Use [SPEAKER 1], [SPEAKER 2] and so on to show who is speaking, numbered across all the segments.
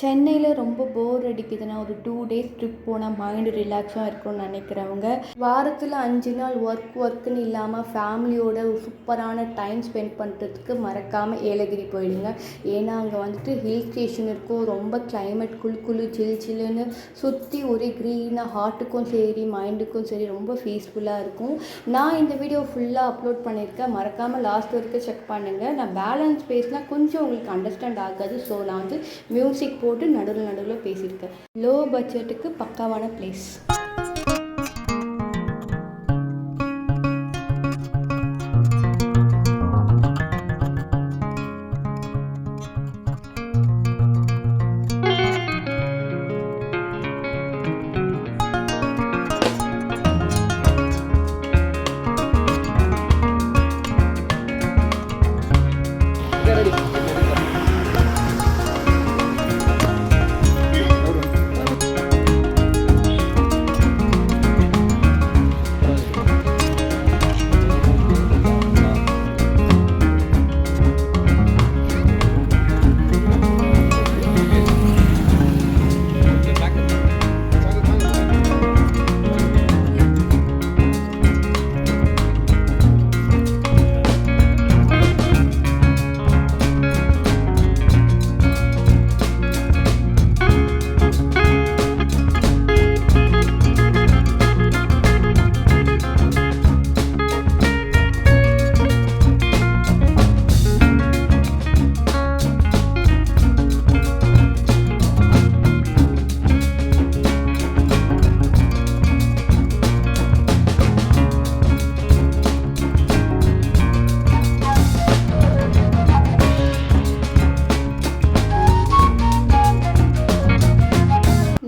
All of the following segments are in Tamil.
[SPEAKER 1] சென்னையில் ரொம்ப போர் அடிக்குதுன்னா ஒரு 2 டேஸ் ட்ரிப் போனால் மைண்டு ரிலாக்ஸாக இருக்கும்னு நினைக்கிறவங்க, வாரத்தில் 5 நாள் ஒர்க்குன்னு இல்லாமல் ஃபேமிலியோட ஒரு சூப்பரான டைம் ஸ்பெண்ட் பண்ணுறதுக்கு மறக்காமல் ஏலகிரி போயிடுங்க. ஏன்னா அங்கே வந்துட்டு ஹில் ஸ்டேஷன் இருக்கும், ரொம்ப கிளைமேட் குளு சில்லுன்னு சுற்றி ஒரே க்ரீனாக, ஹார்ட்டுக்கும் சரி மைண்டுக்கும் சரி ரொம்ப பீஸ்ஃபுல்லாக இருக்கும். நான் இந்த வீடியோ ஃபுல்லாக அப்லோட் பண்ணியிருக்கேன், மறக்காமல் லாஸ்ட் வரைக்கும் செக் பண்ணுங்கள். நான் பேலன்ஸ் பேசினால் கொஞ்சம் உங்களுக்கு அண்டர்ஸ்டாண்ட் ஆகாது, ஸோ நான் வந்து மியூசிக் போட்டு நடுவில் பேசியிருக்கேன். லோ பட்ஜெட்டுக்கு பக்காவான பிளேஸ்.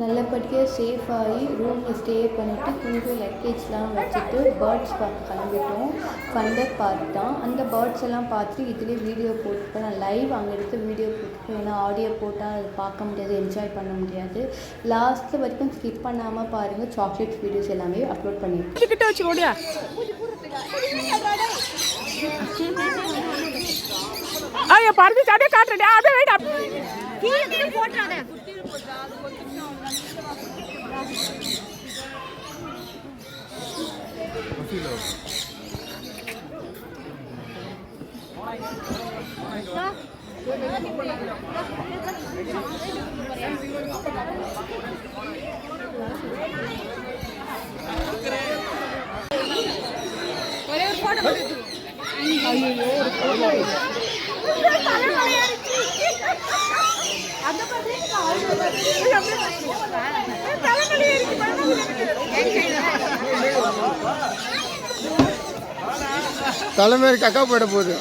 [SPEAKER 1] நல்லபடியாக சேஃபாகி ரூமில் ஸ்டே பண்ணிவிட்டு கொஞ்சம் லக்கேஜ்லாம் வச்சுட்டு பேர்ட்ஸ் பார்க்க கிளம்பிட்டோம். ஃபண்டர் பார்க் தான். அந்த பேர்ட்ஸ் எல்லாம் பார்த்துட்டு இதுலேயே வீடியோ போட்டுப்பேன். நான் லைவ் அங்கே எடுத்து வீடியோ போட்டுப்பேன், ஏன்னா ஆடியோ போட்டால் அது பார்க்க முடியாது, என்ஜாய் பண்ண முடியாது. லாஸ்ட்டு வரைக்கும் ஸ்கிப் பண்ணாமல் பாருங்கள். சாக்லேட்ஸ் வீடியோஸ் எல்லாமே அப்லோட் பண்ணியிருக்கேன்.
[SPEAKER 2] தலைமையை கக்கா போயிட போகுது.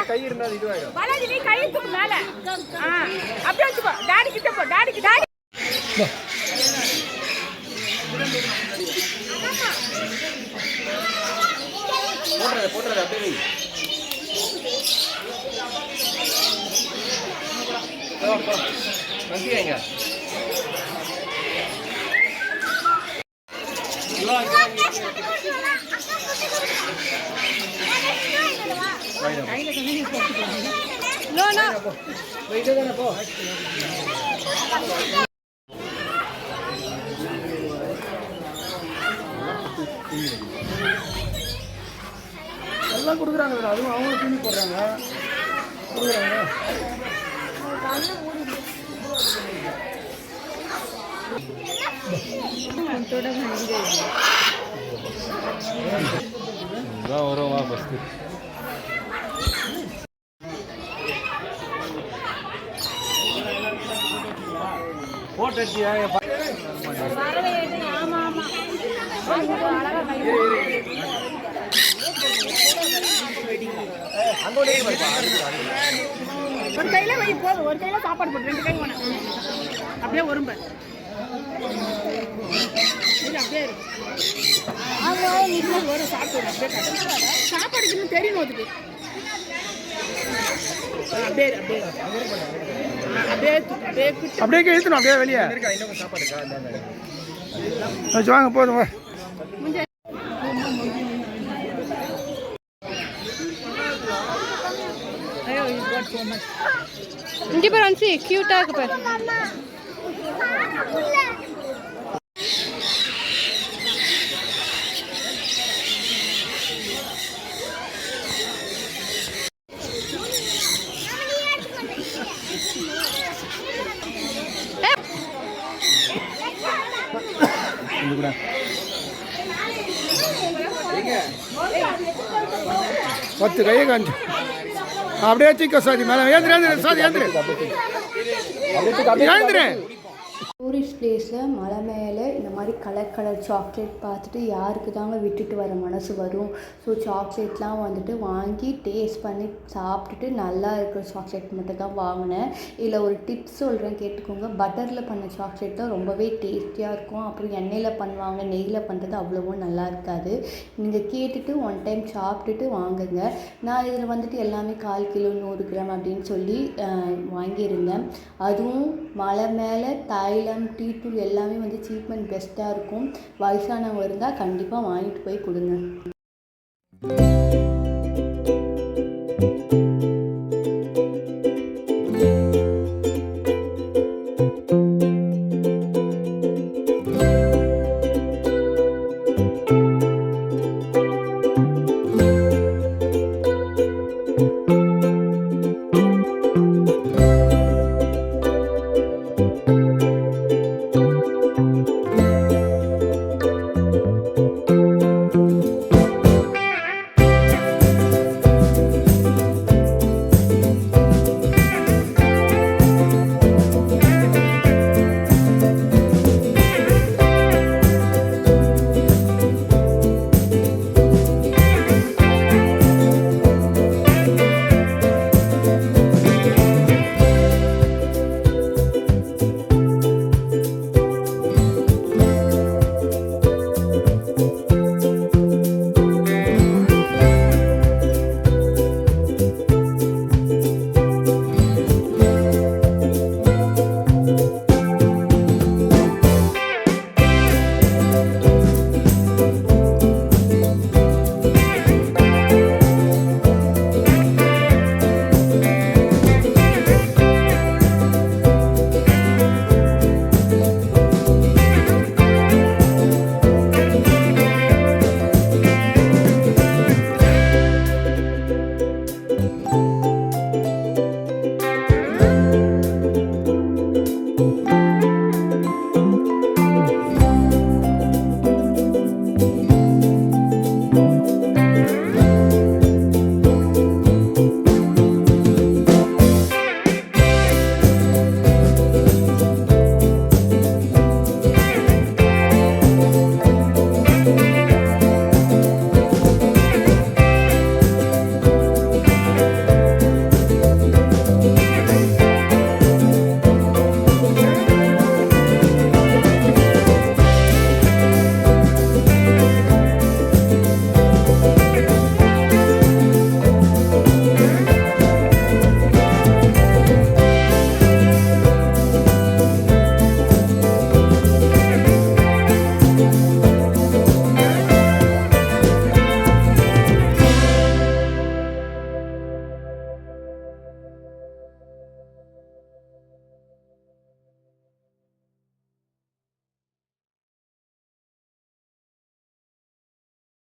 [SPEAKER 2] கை இருந்தா இதுவாயிடும். போட்டுறது அப்படியே நன்றிங்க. எல்லாம் கொடுக்குறாங்க, அதுவும் அவங்களும் தூங்கி போடுறாங்க கொடுக்குறாங்க. வருவா ஃபஸ்ட்டு போட்டு ஒரு கையில வை போதும், ஒரு கையில சாப்பாடு போட்டு 2 கை வேணும். அப்படியே ஒரும்ப அப்படியே ஒரு சாப்பிட்டு சாப்பாடு இன்னும் தெரியணும். அதுக்கு அப்படியே அப்படியே அப்படியே அப்படியே இழுத்தணும். அப்படியே வெளியே சாப்பாடு வாங்க போதும். So much.
[SPEAKER 1] இங்கே பாரு அன்சி க்யூட்டாக இருக்கு பாரு.
[SPEAKER 3] பத்து கையை காஞ்சி அப்படியே வச்சுக்கோ சாதி மேலே ஏந்திரு சாதி ஏந்திரு ஏந்திரு.
[SPEAKER 1] டூரிஸ்ட் பிளேஸில் மலை மேலே இந்த மாதிரி கலர் கலர் சாக்லேட் பார்த்துட்டு யாருக்கு தாங்க விட்டுட்டு வர மனசு வரும். ஸோ சாக்லேட்லாம் வந்துட்டு வாங்கி டேஸ்ட் பண்ணி சாப்பிட்டுட்டு நல்லா இருக்கிற சாக்லேட் மட்டும் தான் வாங்கினேன். இதில் ஒரு டிப்ஸ் சொல்கிறேன் கேட்டுக்கோங்க. பட்டரில் பண்ண சாக்லேட் தான் ரொம்பவே டேஸ்டியாக இருக்கும். அப்புறம் எண்ணெயில் பண்ணுவாங்க, நெய்யில் பண்ணுறது அவ்வளோவும் நல்லா இருக்காது. நீங்கள் கேட்டுட்டு ஒன் டைம் சாப்பிட்டுட்டு வாங்குங்க. நான் இதில் வந்துட்டு எல்லாமே 1/4 கிலோ 100 கிராம் அப்படின்னு சொல்லி வாங்கியிருந்தேன். அதுவும் மலை மேலே தைலம் டீ தூள் எல்லாமே வந்து சீப் அண்ட் பெஸ்ட்டாக இருக்கும். வயசானவங்க இருந்தால் கண்டிப்பாக வாங்கிட்டு போய் கொடுங்க.